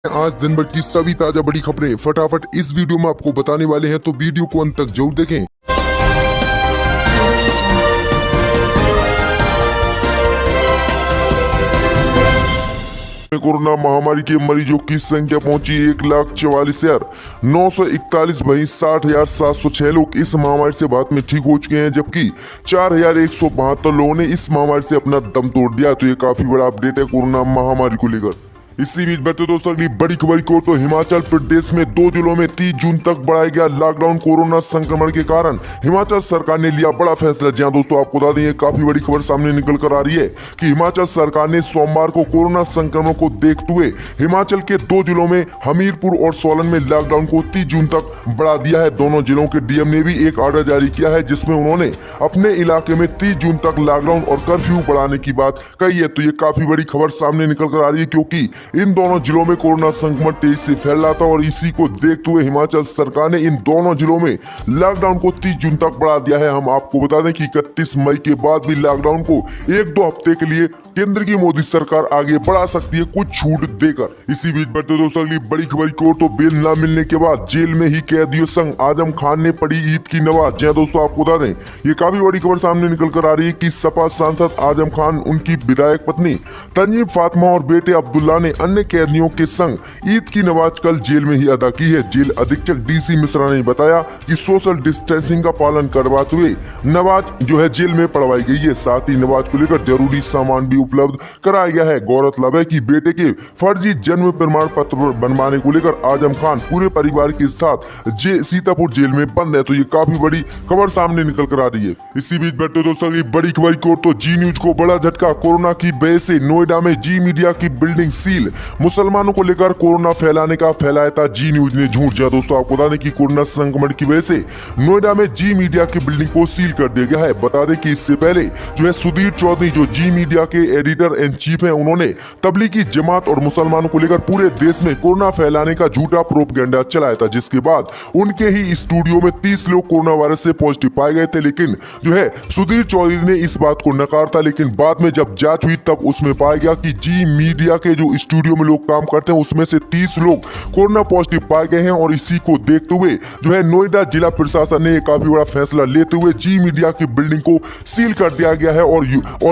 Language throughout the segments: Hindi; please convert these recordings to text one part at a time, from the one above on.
आज दिन भर की सभी ताजा बड़ी खबरें फटाफट इस वीडियो में आपको बताने वाले हैं, तो वीडियो को अंत तक जरूर देखें। कोरोना महामारी के मरीजों की संख्या पहुंची 1,44,941। वहीं 60,706 लोग इस महामारी से बाद में ठीक हो चुके हैं, जबकि 4,172 लोगों ने इस महामारी से अपना दम तोड़ दिया। तो ये काफी बड़ा अपडेट है कोरोना महामारी को लेकर। इसी बीच बढ़ते दोस्तों अगली बड़ी खबर की ओर, तो हिमाचल प्रदेश में 2 जिलों में 30 जून तक बढ़ाया गया लॉकडाउन। कोरोना संक्रमण के कारण हिमाचल सरकार ने लिया बड़ा फैसला। जी हां दोस्तों, आपको बता दें काफी बड़ी खबर सामने निकल कर आ रही है कि हिमाचल सरकार ने सोमवार को कोरोना संक्रमण को देखते हुए हिमाचल के 2 जिलों में हमीरपुर और सोलन में लॉकडाउन को 30 जून तक बढ़ा दिया है। दोनों जिलों के डीएम ने भी एक ऑर्डर जारी किया है, जिसमें उन्होंने अपने इलाके में 30 जून तक लॉकडाउन और कर्फ्यू बढ़ाने की बात कही है। तो ये काफी बड़ी खबर सामने निकल कर आ रही है, क्योंकि इन दोनों जिलों में कोरोना संक्रमण तेजी से फैल रहा था और इसी को देखते हुए हिमाचल सरकार ने इन दोनों जिलों में लॉकडाउन को 30 जून तक बढ़ा दिया है। हम आपको बता दें कि 31 मई के बाद भी लॉकडाउन को 1-2 हफ्ते के लिए केंद्र की मोदी सरकार आगे बढ़ा सकती है कुछ छूट देकर। इसी बीच बढ़ते दोस्तों अगली बड़ी खबर की ओर, तो बेल न मिलने के बाद जेल में ही कैदियों संग आजम खान ने पढ़ी ईद की नमाज। जी दोस्तों, आपको बता दें ये काफी बड़ी खबर सामने निकल कर आ रही है कि सपा सांसद आजम खान, उनकी विधायक पत्नी तंजीम फातिमा और बेटे अब्दुल्ला ने अन्य कैदियों के संग ईद की नमाज कल जेल में ही अदा की है। जेल अधीक्षक डीसी मिश्रा ने बताया कि सोशल डिस्टेंसिंग का पालन करवाते हुए नमाज जो है जेल में पढ़वाई गई है। साथ ही नमाज को लेकर जरूरी सामान भी उपलब्ध कराया गया है। गौरतलब है कि बेटे के फर्जी जन्म प्रमाण पत्र बनवाने को लेकर आजम खान पूरे परिवार के साथ सीतापुर जेल में बंद है। तो ये काफी बड़ी खबर सामने निकल कर आ रही है। इसी बीच बैठे दोस्तों अगली बड़ी खबर की ओर, तो जी न्यूज को बड़ा झटका। कोरोना की वजह से नोएडा में जी मीडिया की बिल्डिंग सील। मुसलमानों को लेकर कोरोना फैलाने का फैलाया था जी न्यूज ने झूठ। जा दोस्तों, आपको बता दें कि कोरोना संक्रमण की वजह से नोएडा में जी मीडिया की बिल्डिंग को सील कर दिया गया है। बता दें कि इससे पहले जो है सुधीर चौधरी जो जी मीडिया के एडिटर एंड चीफ हैं, उन्होंने तबलीगी जमात और मुसलमानों को लेकर पूरे देश में कोरोना फैलाने का झूठा प्रोपेगेंडा चलाया था, जिसके बाद उनके ही स्टूडियो में 30 लोग कोरोना वायरस से पॉजिटिव पाए गए थे। लेकिन जो है सुधीर चौधरी ने इस बात को नकार था, लेकिन बाद में जब जांच हुई तब उसमें पाया गया कि जी मीडिया के जो स्टूडियो में लोग काम करते हैं उसमें से 30 लोग कोरोना पॉजिटिव पाए गए हैं। और इसी को देखते हुए जो है नोएडा जिला प्रशासन ने काफी बड़ा फैसला लेते हुए जी मीडिया की बिल्डिंग को सील कर दिया गया है। और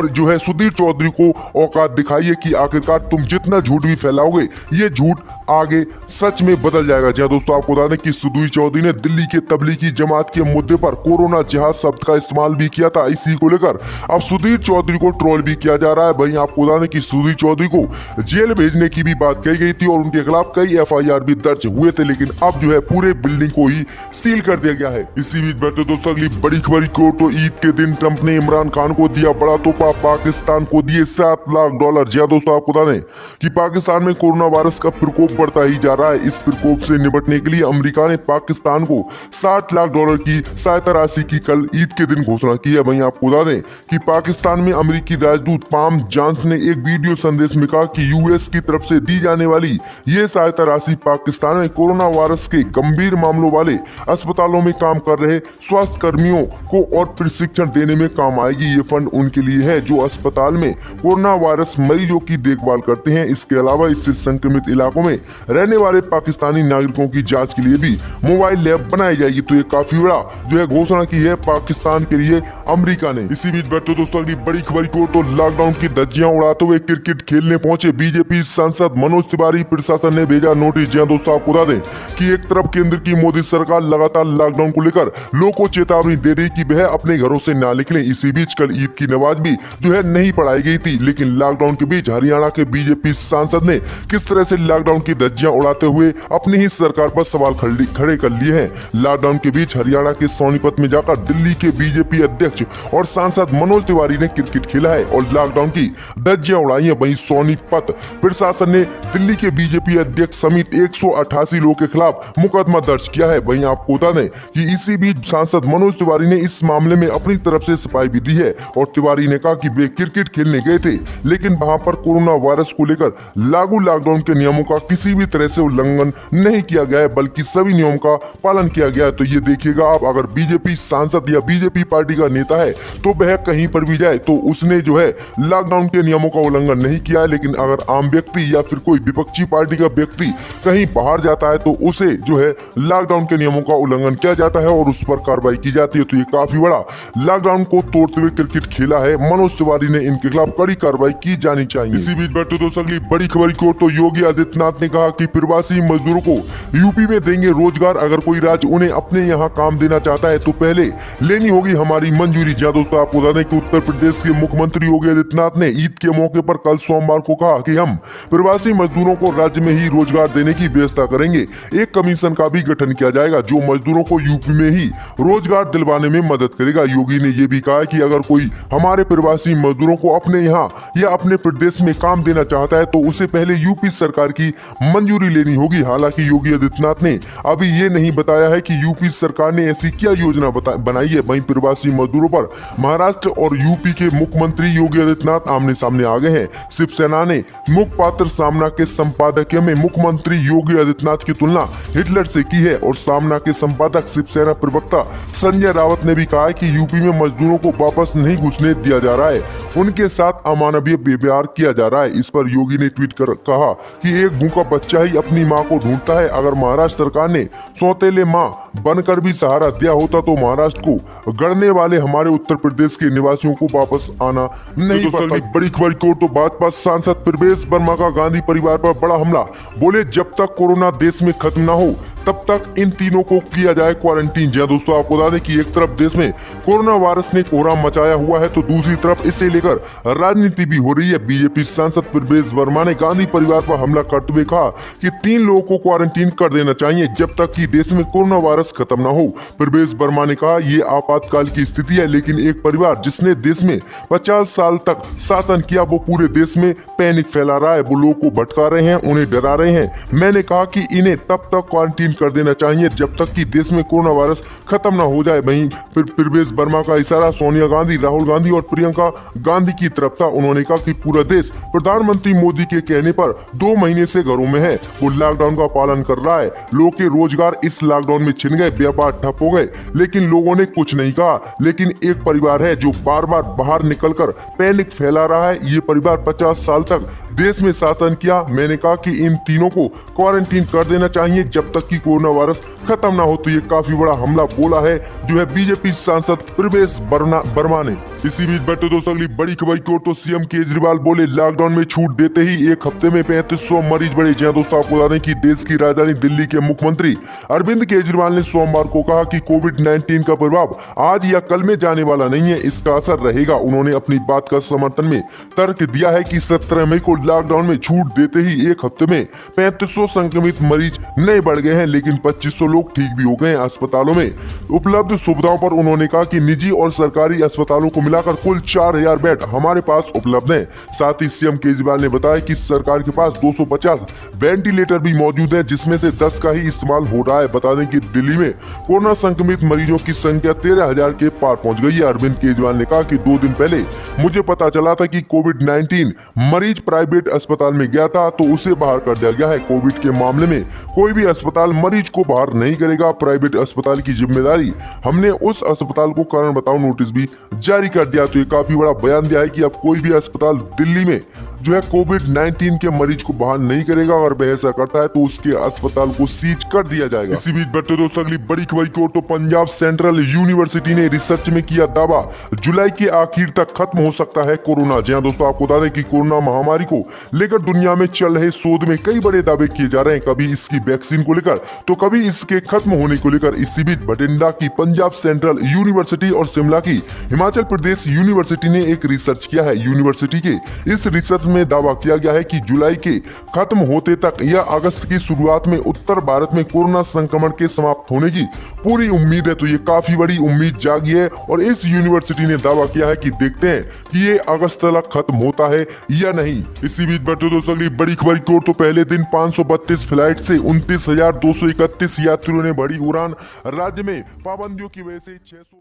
जो है सुधीर चौधरी को औकात दिखाइए कि आखिरकार तुम जितना झूठ भी फैलाओगे ये झूठ आगे सच में बदल जाएगा। जी दोस्तों, आपको बता दें कि सुधीर चौधरी ने दिल्ली के तबलीगी जमात के मुद्दे पर कोरोना जिहाद शब्द का इस्तेमाल भी किया था। इसी को लेकर अब सुधीर चौधरी को ट्रोल भी किया जा रहा है। वहीं आपको बता दें कि सुधीर चौधरी को जेल भेजने की भी बात कही गई थी और उनके खिलाफ कई FIR भी दर्ज हुए थे, लेकिन अब जो है पूरे बिल्डिंग को ही सील कर दिया गया है। इसी बीच बैठे दोस्तों अगली बड़ी खबर को, तो ईद के दिन ट्रंप ने इमरान खान को दिया बड़ा तोहफा। पाकिस्तान को दिए $7 लाख। जी दोस्तों, आपको बता दें कि पाकिस्तान में कोरोना वायरस का प्रकोप बढ़ता ही जा रहा है। इस प्रकोप से निपटने के लिए अमेरिका ने पाकिस्तान को $60 लाख की सहायता राशि की कल ईद के दिन घोषणा की है। वहीं आपको बता दें कि पाकिस्तान में अमेरिकी राजदूत पाम जॉन्स ने एक वीडियो संदेश में कहा कि US की तरफ से दी जाने वाली ये सहायता राशि पाकिस्तान में कोरोना वायरस के गंभीर मामलों वाले अस्पतालों में काम कर रहे स्वास्थ्य कर्मियों को और प्रशिक्षण देने में काम आएगी। ये फंड उनके लिए है जो अस्पताल में कोरोना वायरस मरीजों की देखभाल करते हैं। इसके अलावा इससे संक्रमित इलाकों में रहने वाले पाकिस्तानी नागरिकों की जांच के लिए भी मोबाइल लैब बनाई जाएगी। तो ये काफी बड़ा जो है घोषणा की है पाकिस्तान के लिए अमेरिका ने। इसी बीच बैठे दोस्तों अगली बड़ी खबर को, तो लॉकडाउन की धज्जियां उड़ाते हुए क्रिकेट खेलने पहुंचे बीजेपी सांसद मनोज तिवारी। प्रशासन ने भेजा नोटिस। जी दोस्तों, आपको बता दें कि एक तरफ केंद्र की मोदी सरकार लगातार लॉकडाउन को लेकर लोगों को चेतावनी दे रही कि वह अपने घरों से ना निकलें। इसी बीच कल ईद की नमाज भी जो है नहीं पढ़ाई गई थी, लेकिन लॉकडाउन के बीच हरियाणा के बीजेपी सांसद ने किस तरह से लॉकडाउन की धज्जियां उड़ाते हुए अपनी ही सरकार पर सवाल खड़े कर लिए हैं। लॉकडाउन के बीच हरियाणा के सोनीपत में जाकर दिल्ली के बीजेपी अध्यक्ष और सांसद मनोज तिवारी ने क्रिकेट खेला है और लॉकडाउन की धज्जियां उड़ाई है। वहीं सोनीपत प्रशासन ने दिल्ली के बीजेपी अध्यक्ष समेत 188 लोगों के खिलाफ मुकदमा दर्ज किया है। वहीं आपको बता दें कि इसी बीच सांसद मनोज तिवारी ने इस मामले में अपनी तरफ से सफाई भी दी है और तिवारी ने कहा कि वे क्रिकेट खेलने गए थे, लेकिन वहां पर कोरोना वायरस को लेकर लागू लॉकडाउन के नियमों का किसी किसी भी तरह से उल्लंघन नहीं किया गया है, बल्कि सभी नियम का पालन किया गया है। तो ये देखिएगा आप, अगर बीजेपी सांसद या बीजेपी पार्टी का नेता है तो वह कहीं पर भी जाए तो उसने जो है लॉकडाउन के नियमों का उल्लंघन नहीं किया है। लेकिन अगर आम व्यक्ति या फिर कोई विपक्षी पार्टी का व्यक्ति कहीं बाहर जाता है तो उसे जो है लॉकडाउन के नियमों का उल्लंघन किया जाता है और उस पर कार्रवाई की जाती है। तो ये काफी बड़ा लॉकडाउन को तोड़ते हुए क्रिकेट खेला है मनोज तिवारी ने, इनके खिलाफ कड़ी कार्रवाई की जानी चाहिए। इसी बीच बैठे दोस्तों अगली बड़ी खबर की ओर, तो योगी आदित्यनाथ ने कहा कि प्रवासी मजदूरों को यूपी में देंगे रोजगार। अगर कोई राज्य उन्हें अपने यहाँ काम देना चाहता है तो पहले लेनी होगी हमारी मंजूरी। जी दोस्तों, आपको बता दें कि उत्तर प्रदेश के मुख्यमंत्री योगी आदित्यनाथ ने ईद के मौके पर कल सोमवार को कहा कि हम प्रवासी मजदूरों को राज्य में ही रोजगार देने की व्यवस्था करेंगे। एक कमीशन का भी गठन किया जाएगा जो मजदूरों को यूपी में ही रोजगार दिलवाने में मदद करेगा। योगी ने यह भी कहा कि अगर कोई हमारे प्रवासी मजदूरों को अपने यहाँ या अपने प्रदेश में काम देना चाहता है तो उसे पहले यूपी सरकार की मंजूरी लेनी होगी। हालांकि योगी आदित्यनाथ ने अभी ये नहीं बताया है कि यूपी सरकार ने ऐसी क्या योजना बनाई है। वहीं प्रवासी मजदूरों पर महाराष्ट्र और यूपी के मुख्यमंत्री योगी आदित्यनाथ आमने सामने आ गए हैं। शिवसेना ने मुखपात्र सामना के संपादकीय में मुख्यमंत्री योगी आदित्यनाथ की तुलना हिटलर से की है और सामना के संपादक शिवसेना प्रवक्ता संजय रावत ने भी कहा है कि यूपी में मजदूरों को वापस नहीं घुसने दिया जा रहा है, उनके साथ अमानवीय व्यवहार किया जा रहा है। इस पर योगी ने ट्वीट कर कहा कि एक भूखा बच्चा ही अपनी माँ को ढूंढता है। अगर महाराष्ट्र सरकार ने सौतेले माँ बनकर भी सहारा दिया होता तो महाराष्ट्र को गढ़ने वाले हमारे उत्तर प्रदेश के निवासियों को वापस आना नहीं पड़ता। बड़ी खबर की ओर, तो भाजपा सांसद प्रवेश वर्मा का गांधी परिवार पर बड़ा हमला। बोले जब तक कोरोना देश में खत्म ना हो तब तक इन तीनों को किया जाए क्वारंटीन। जी दोस्तों, आपको बता दें कि एक तरफ देश में कोरोना वायरस ने कोहराम मचाया हुआ है तो दूसरी तरफ इससे लेकर राजनीति भी हो रही है। बीजेपी सांसद प्रवेश वर्मा ने गांधी परिवार पर हमला करते हुए कहा कि 3 लोगों को क्वारंटीन कर देना चाहिए जब तक कि देश में कोरोना वायरस खत्म ना हो। प्रवेश वर्मा ने कहा ये आपातकाल की स्थिति है, लेकिन एक परिवार जिसने देश में 50 साल तक शासन किया वो पूरे देश में पैनिक फैला रहा है। वो लोगों को भटका रहे हैं, उन्हें डरा रहे हैं। मैंने कहा कि इन्हें तब तक क्वारंटीन कर देना चाहिए जब तक कि देश में कोरोना वायरस खत्म ना हो जाए। वहीं प्रवेश वर्मा का इशारा सोनिया गांधी, राहुल गांधी और प्रियंका गांधी की तरफ था। उन्होंने कहा कि पूरा देश प्रधानमंत्री मोदी के कहने पर 2 महीने से घरों में है, वो लॉकडाउन का पालन कर रहा है। लोगों के रोजगार इस लॉकडाउन में छिन गए, व्यापार ठप हो गए, लेकिन लोगों ने कुछ नहीं कहा। लेकिन एक परिवार है जो बार बार बाहर निकलकर पैनिक फैला रहा है। ये परिवार 50 साल तक देश में शासन किया। मैंने कहा कि इन तीनों को क्वारंटीन कर देना चाहिए जब तक कि कोरोना वायरस खत्म ना हो। तो ये काफी बड़ा हमला बोला है जो है बीजेपी सांसद प्रवेश वर्मा ने। इसी बीच बैठे दोस्तों अगली बड़ी खबर की ओर, तो सीएम केजरीवाल बोले लॉकडाउन में छूट देते ही एक हफ्ते में 3500 मरीज बढ़े। जी दोस्तों, आपको बता दें कि देश की राजधानी दिल्ली के मुख्यमंत्री अरविंद केजरीवाल ने सोमवार को कहा कि कोविड-19 का प्रभाव आज या कल में जाने वाला नहीं है, इसका असर रहेगा। उन्होंने अपनी बात का समर्थन में तर्क दिया है कि 17 मई को लॉकडाउन में छूट देते ही एक हफ्ते में 3500 संक्रमित मरीज नए बढ़ गए हैं, लेकिन 2500 लोग ठीक भी हो गए हैं। अस्पतालों में उपलब्ध सुविधाओं पर उन्होंने कहा कि निजी और सरकारी अस्पतालों को मिलाकर कुल 4000 बेड हमारे पास उपलब्ध हैं। साथ ही सीएम केजरीवाल ने बताया कि सरकार के पास 250 वेंटिलेटर भी मौजूद हैं, जिसमें से 10 का ही इस्तेमाल हो रहा है। बता दें कि दिल्ली में कोरोना संक्रमित मरीजों की संख्या 13,000 के पार पहुंच गई है। अरविंद केजरीवाल ने कहा कि 2 दिन पहले मुझे पता चला था कि कोविड-19 मरीज प्राइवेट अस्पताल में गया था तो उसे बाहर कर दिया गया है। कोविड के मामले में कोई भी अस्पताल मरीज को बाहर नहीं करेगा। प्राइवेट अस्पताल की जिम्मेदारी, हमने उस अस्पताल को कारण बताओ नोटिस भी जारी कर दिया। तो ये काफी बड़ा बयान दिया है कि अब कोई भी अस्पताल दिल्ली में जो है कोविड-19 के मरीज को बाहर नहीं करेगा। अगर वह ऐसा करता है तो उसके अस्पताल को सीज कर दिया जाएगा। इसी बीच बैठे दोस्तों अगली बड़ी खबर की ओर, तो पंजाब सेंट्रल यूनिवर्सिटी ने रिसर्च में किया दावा जुलाई के आखिर तक खत्म हो सकता है कोरोना। जी दोस्तों, आपको बता दें कि कोरोना महामारी को लेकर दुनिया में चल रहे शोध में कई बड़े दावे किए जा रहे हैं, कभी इसकी वैक्सीन को लेकर तो कभी इसके खत्म होने को लेकर। इसी बीच बठिंडा की पंजाब सेंट्रल यूनिवर्सिटी और शिमला की हिमाचल प्रदेश यूनिवर्सिटी ने एक रिसर्च किया है। यूनिवर्सिटी के इस रिसर्च में दावा किया गया है कि जुलाई के खत्म होते तक या अगस्त की शुरुआत में उत्तर भारत में कोरोना संक्रमण के समाप्त होने की पूरी उम्मीद है। तो ये काफी बड़ी उम्मीद जागी है और इस यूनिवर्सिटी ने दावा किया है कि देखते हैं कि ये अगस्त तक खत्म होता है या नहीं। इसी बीच बढ़ते दोस्तों अगली बड़ी खबर की ओर, तो पहले दिन 532 फ्लाइट से 29,231 यात्रियों ने भरी उड़ान। राज्य में पाबंदियों की वजह से 600